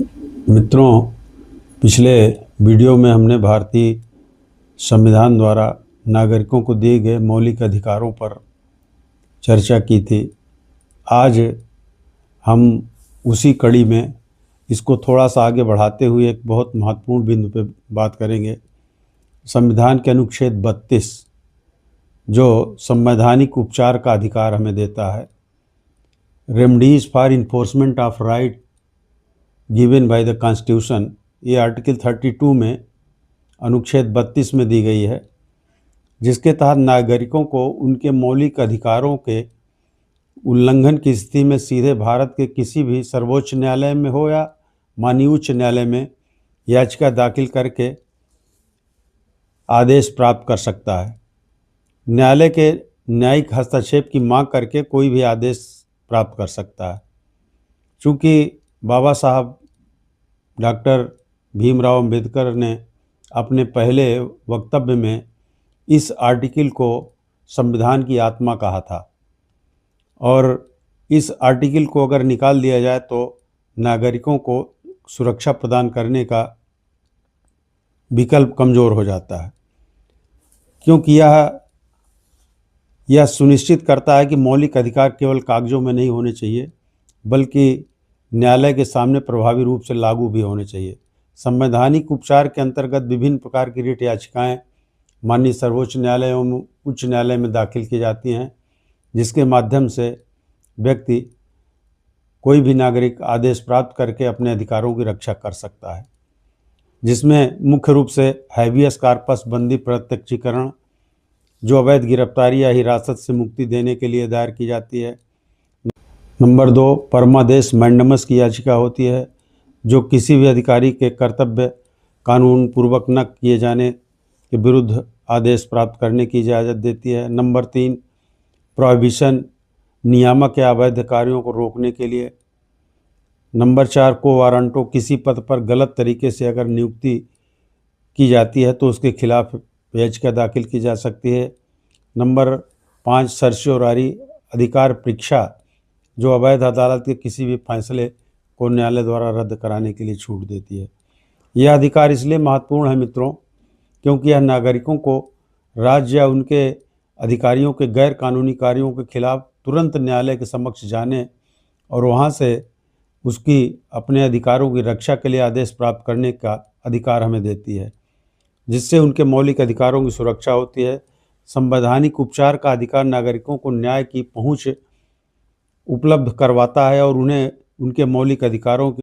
मित्रों, पिछले वीडियो में हमने भारतीय संविधान द्वारा नागरिकों को दिए गए मौलिक अधिकारों पर चर्चा की थी। आज हम उसी कड़ी में इसको थोड़ा सा आगे बढ़ाते हुए एक बहुत महत्वपूर्ण बिंदु पे बात करेंगे। संविधान के अनुच्छेद 32 जो संवैधानिक उपचार का अधिकार हमें देता है, remedies for enforcement of right given by the constitution, ये आर्टिकल 32 में अनुच्छेद 32 में दी गई है, जिसके तहत नागरिकों को उनके मौलिक अधिकारों के उल्लंघन की स्थिति में सीधे भारत के किसी भी सर्वोच्च न्यायालय में हो या माननीय उच्च न्यायालय में याचिका दाखिल करके आदेश प्राप्त कर सकता है। न्यायालय के न्यायिक हस्तक्षेप की मांग करके कोई भी आदेश प्राप्त कर सकता है। चूँकि बाबा साहब डॉक्टर भीमराव अंबेडकर ने अपने पहले वक्तव्य में इस आर्टिकल को संविधान की आत्मा कहा था, और इस आर्टिकल को अगर निकाल दिया जाए तो नागरिकों को सुरक्षा प्रदान करने का विकल्प कमज़ोर हो जाता है, क्योंकि यह सुनिश्चित करता है कि मौलिक अधिकार केवल कागजों में नहीं होने चाहिए, बल्कि न्यायालय के सामने प्रभावी रूप से लागू भी होने चाहिए। संवैधानिक उपचार के अंतर्गत विभिन्न प्रकार की रिट याचिकाएँ माननीय सर्वोच्च न्यायालय एवं उच्च न्यायालय में दाखिल की जाती हैं, जिसके माध्यम से व्यक्ति, कोई भी नागरिक आदेश प्राप्त करके अपने अधिकारों की रक्षा कर सकता है, जिसमें मुख्य रूप से हैबियस कॉर्पस बंदी प्रत्यक्षीकरण, जो अवैध गिरफ्तारी या हिरासत से मुक्ति देने के लिए दायर की जाती है। नंबर 2, परमादेश मैंडमस की याचिका होती है, जो किसी भी अधिकारी के कर्तव्य कानून पूर्वक न किए जाने के विरुद्ध आदेश प्राप्त करने की इजाज़त देती है। नंबर 3, प्रोहिबिशन, नियामक या अवैध कार्यों को रोकने के लिए। नंबर 4, को वारंटो, किसी पद पर गलत तरीके से अगर नियुक्ति की जाती है तो उसके खिलाफ याचिका दाखिल की जा सकती है। नंबर 5, सर्च्योरारी अधिकार परीक्षा, जो अवैध अदालत के किसी भी फैसले को न्यायालय द्वारा रद्द कराने के लिए छूट देती है। यह अधिकार इसलिए महत्वपूर्ण है मित्रों, क्योंकि यह नागरिकों को राज्य या उनके अधिकारियों के गैर कानूनी कार्यों के खिलाफ तुरंत न्यायालय के समक्ष जाने और वहां से उसकी अपने अधिकारों की रक्षा के लिए आदेश प्राप्त करने का अधिकार हमें देती है, जिससे उनके मौलिक अधिकारों की सुरक्षा होती है। संवैधानिक उपचार का अधिकार नागरिकों को न्याय की पहुंच उपलब्ध करवाता है और उन्हें उनके मौलिक अधिकारों की